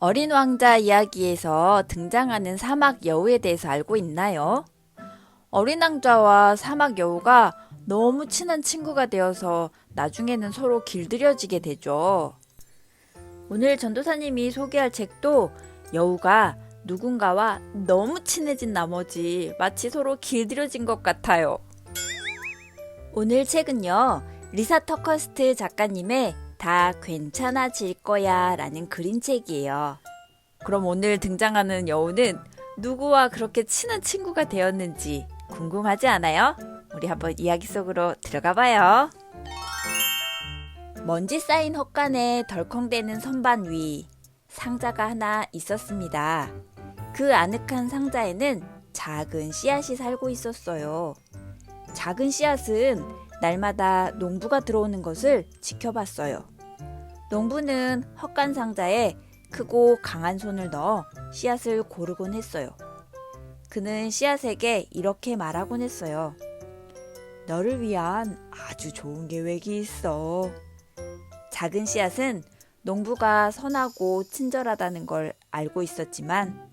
어린 왕자 이야기에서 등장하는 사막 여우에 대해서 알고 있나요? 어린 왕자와 사막 여우가 너무 친한 친구가 되어서 나중에는 서로 길들여지게 되죠. 오늘 전도사님이 소개할 책도 여우가 누군가와 너무 친해진 나머지 마치 서로 길들여진 것 같아요. 오늘 책은요, 리사 터커스트 작가님의 다 괜찮아질 거야 라는 그림책이에요. 그럼 오늘 등장하는 여우는 누구와 그렇게 친한 친구가 되었는지 궁금하지 않아요? 우리 한번 이야기 속으로 들어가 봐요. 먼지 쌓인 헛간에 덜컹대는 선반 위 상자가 하나 있었습니다. 그 아늑한 상자에는 작은 씨앗이 살고 있었어요. 작은 씨앗은 날마다 농부가 들어오는 것을 지켜봤어요. 농부는 헛간 상자에 크고 강한 손을 넣어 씨앗을 고르곤 했어요. 그는 씨앗에게 이렇게 말하곤 했어요. 너를 위한 아주 좋은 계획이 있어. 작은 씨앗은 농부가 선하고 친절하다는 걸 알고 있었지만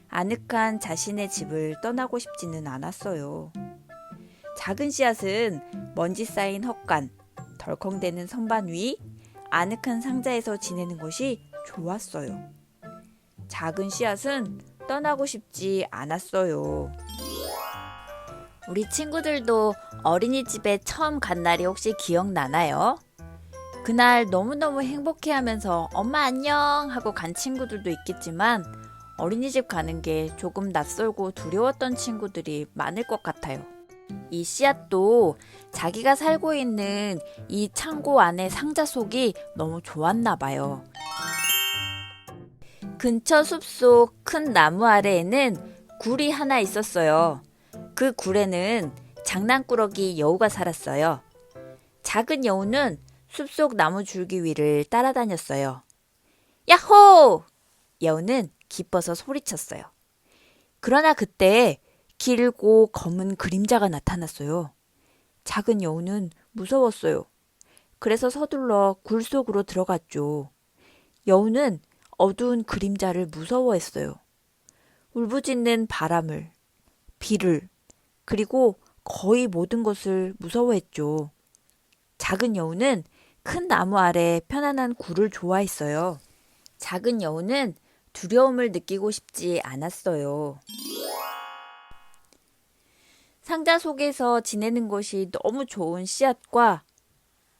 아늑한 자신의 집을 떠나고 싶지는 않았어요. 작은 씨앗은 먼지 쌓인 헛간, 덜컹대는 선반 위, 아늑한 상자에서 지내는 것이 좋았어요. 작은 씨앗은 떠나고 싶지 않았어요. 우리 친구들도 어린이집에 처음 간 날이 혹시 기억나나요? 그날 너무너무 행복해하면서 엄마 안녕 하고 간 친구들도 있겠지만 어린이집 가는 게 조금 낯설고 두려웠던 친구들이 많을 것 같아요. 이 씨앗도 자기가 살고 있는 이 창고 안의 상자 속이 너무 좋았나 봐요. 근처 숲속 큰 나무 아래에는 굴이 하나 있었어요. 그 굴에는 장난꾸러기 여우가 살았어요. 작은 여우는 숲속 나무 줄기 위를 따라다녔어요. 야호! 여우는 기뻐서 소리쳤어요. 그러나 그때 길고 검은 그림자가 나타났어요. 작은 여우는 무서웠어요. 그래서 서둘러 굴 속으로 들어갔죠. 여우는 어두운 그림자를 무서워했어요. 울부짖는 바람을, 비를, 그리고 거의 모든 것을 무서워했죠. 작은 여우는 큰 나무 아래 편안한 굴을 좋아했어요. 작은 여우는 두려움을 느끼고 싶지 않았어요. 상자 속에서 지내는 것이 너무 좋은 씨앗과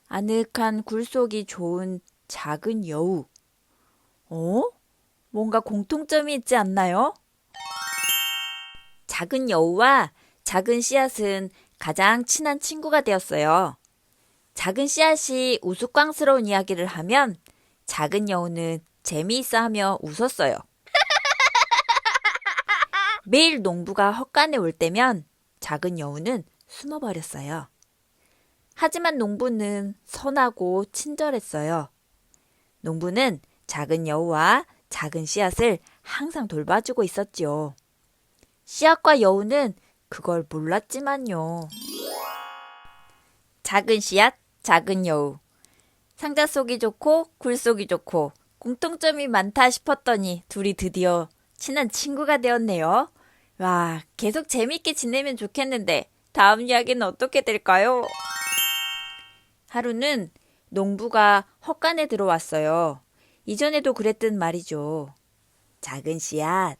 아늑한 굴 속이 좋은 작은 여우. 뭔가 공통점이 있지 않나요? 작은 여우와 작은 씨앗은 가장 친한 친구가 되었어요. 작은 씨앗이 우스꽝스러운 이야기를 하면 작은 여우는 재미있어 하며 웃었어요. 매일 농부가 헛간에 올 때면 작은 여우는 숨어버렸어요. 하지만 농부는 선하고 친절했어요. 농부는 작은 여우와 작은 씨앗을 항상 돌봐주고 있었지요. 씨앗과 여우는 그걸 몰랐지만요. 작은 씨앗, 작은 여우. 상자 속이 좋고 굴 속이 좋고 공통점이 많다 싶었더니 둘이 드디어 친한 친구가 되었네요. 와, 계속 재밌게 지내면 좋겠는데 다음 이야기는 어떻게 될까요? 하루는 농부가 헛간에 들어왔어요. 이전에도 그랬던 말이죠. 작은 씨앗.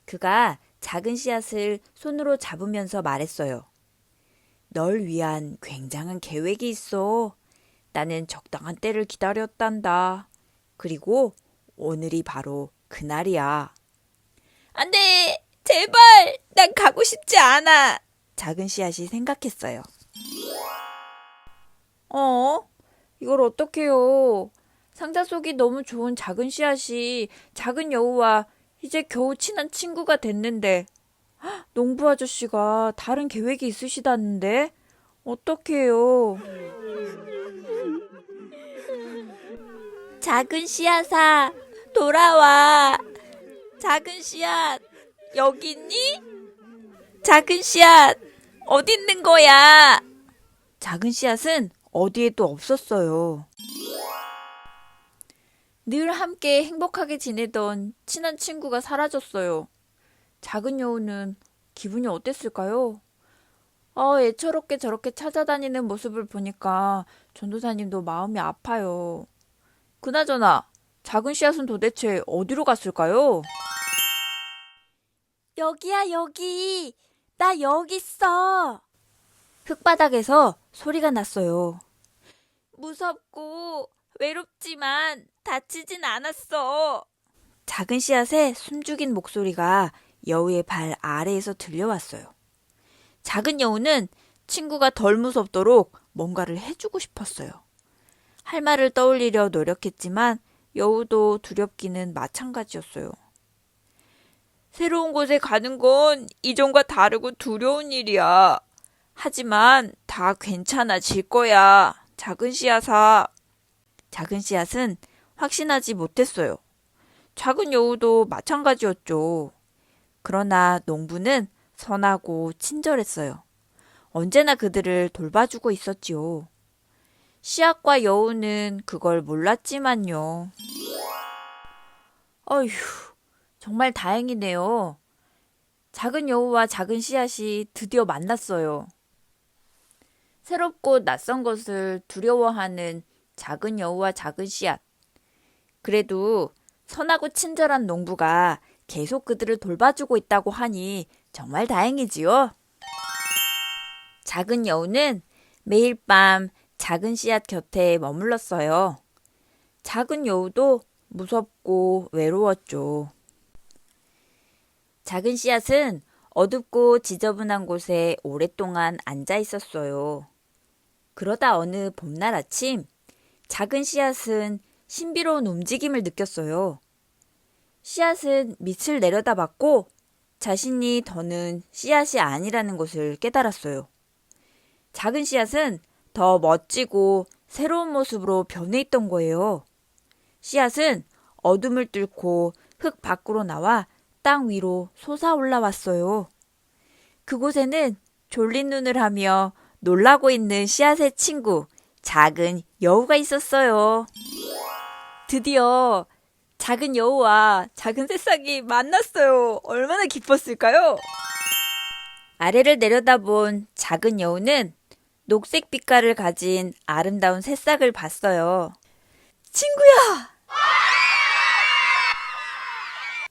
그가 작은 씨앗을 손으로 잡으면서 말했어요. 널 위한 굉장한 계획이 있어. 나는 적당한 때를 기다렸단다. 그리고 오늘이 바로 그날이야. 안 돼! 제발! 난 가고 싶지 않아! 작은 씨앗이 생각했어요. 이걸 어떡해요. 상자 속이 너무 좋은 작은 씨앗이 작은 여우와 이제 겨우 친한 친구가 됐는데 농부 아저씨가 다른 계획이 있으시다는데 어떡해요. 작은 씨앗아, 돌아와. 작은 씨앗, 여기 있니? 작은 씨앗, 어디 있는 거야? 작은 씨앗은 어디에도 없었어요. 늘 함께 행복하게 지내던 친한 친구가 사라졌어요. 작은 여우는 기분이 어땠을까요? 애처롭게 저렇게 찾아다니는 모습을 보니까 전도사님도 마음이 아파요. 그나저나 작은 씨앗은 도대체 어디로 갔을까요? 여기야, 여기. 나 여기 있어. 흙바닥에서 소리가 났어요. 무섭고 외롭지만 다치진 않았어. 작은 씨앗의 숨죽인 목소리가 여우의 발 아래에서 들려왔어요. 작은 여우는 친구가 덜 무섭도록 뭔가를 해주고 싶었어요. 할 말을 떠올리려 노력했지만 여우도 두렵기는 마찬가지였어요. 새로운 곳에 가는 건 이전과 다르고 두려운 일이야. 하지만 다 괜찮아질 거야. 작은 씨앗아. 작은 씨앗은 확신하지 못했어요. 작은 여우도 마찬가지였죠. 그러나 농부는 선하고 친절했어요. 언제나 그들을 돌봐주고 있었지요. 씨앗과 여우는 그걸 몰랐지만요. 어휴, 정말 다행이네요. 작은 여우와 작은 씨앗이 드디어 만났어요. 새롭고 낯선 것을 두려워하는 작은 여우와 작은 씨앗. 그래도 선하고 친절한 농부가 계속 그들을 돌봐주고 있다고 하니 정말 다행이지요. 작은 여우는 매일 밤 작은 씨앗 곁에 머물렀어요. 작은 여우도 무섭고 외로웠죠. 작은 씨앗은 어둡고 지저분한 곳에 오랫동안 앉아 있었어요. 그러다 어느 봄날 아침, 작은 씨앗은 신비로운 움직임을 느꼈어요. 씨앗은 밑을 내려다봤고 자신이 더는 씨앗이 아니라는 것을 깨달았어요. 작은 씨앗은 더 멋지고 새로운 모습으로 변해 있던 거예요. 씨앗은 어둠을 뚫고 흙 밖으로 나와 땅 위로 솟아 올라왔어요. 그곳에는 졸린 눈을 하며 놀라고 있는 씨앗의 친구, 작은 여우가 있었어요. 드디어 작은 여우와 작은 새싹이 만났어요. 얼마나 기뻤을까요? 아래를 내려다본 작은 여우는 녹색 빛깔을 가진 아름다운 새싹을 봤어요. 친구야!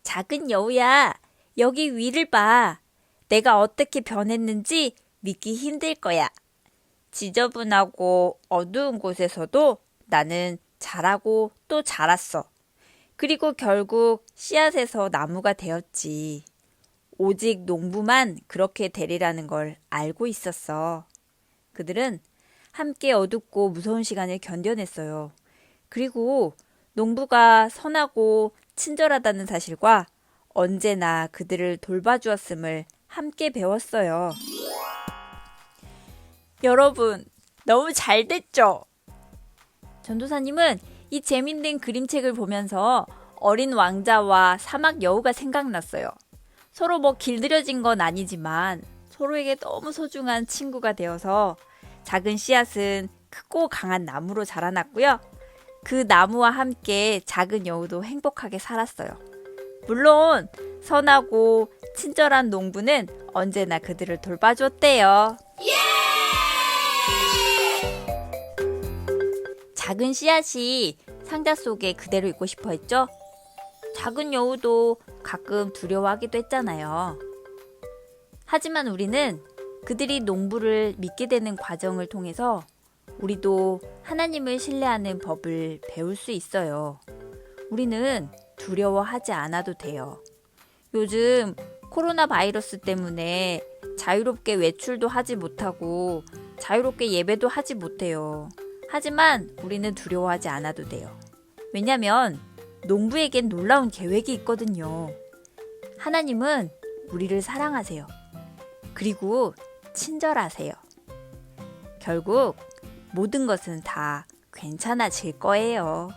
작은 여우야, 여기 위를 봐. 내가 어떻게 변했는지 믿기 힘들 거야. 지저분하고 어두운 곳에서도 나는 자라고 또 자랐어. 그리고 결국 씨앗에서 나무가 되었지. 오직 농부만 그렇게 되리라는 걸 알고 있었어. 그들은 함께 어둡고 무서운 시간을 견뎌냈어요. 그리고 농부가 선하고 친절하다는 사실과 언제나 그들을 돌봐주었음을 함께 배웠어요. 여러분, 너무 잘 됐죠? 전도사님은 이 재밌는 그림책을 보면서 어린 왕자와 사막 여우가 생각났어요. 서로 길들여진 건 아니지만 서로에게 너무 소중한 친구가 되어서 작은 씨앗은 크고 강한 나무로 자라났고요. 그 나무와 함께 작은 여우도 행복하게 살았어요. 물론 선하고 친절한 농부는 언제나 그들을 돌봐줬대요. 작은 씨앗이 상자 속에 그대로 있고 싶어 했죠? 작은 여우도 가끔 두려워하기도 했잖아요. 하지만 우리는 그들이 농부를 믿게 되는 과정을 통해서 우리도 하나님을 신뢰하는 법을 배울 수 있어요. 우리는 두려워하지 않아도 돼요. 요즘 코로나 바이러스 때문에 자유롭게 외출도 하지 못하고 자유롭게 예배도 하지 못해요. 하지만 우리는 두려워하지 않아도 돼요. 왜냐면 농부에겐 놀라운 계획이 있거든요. 하나님은 우리를 사랑하세요. 그리고 친절하세요. 결국 모든 것은 다 괜찮아질 거예요.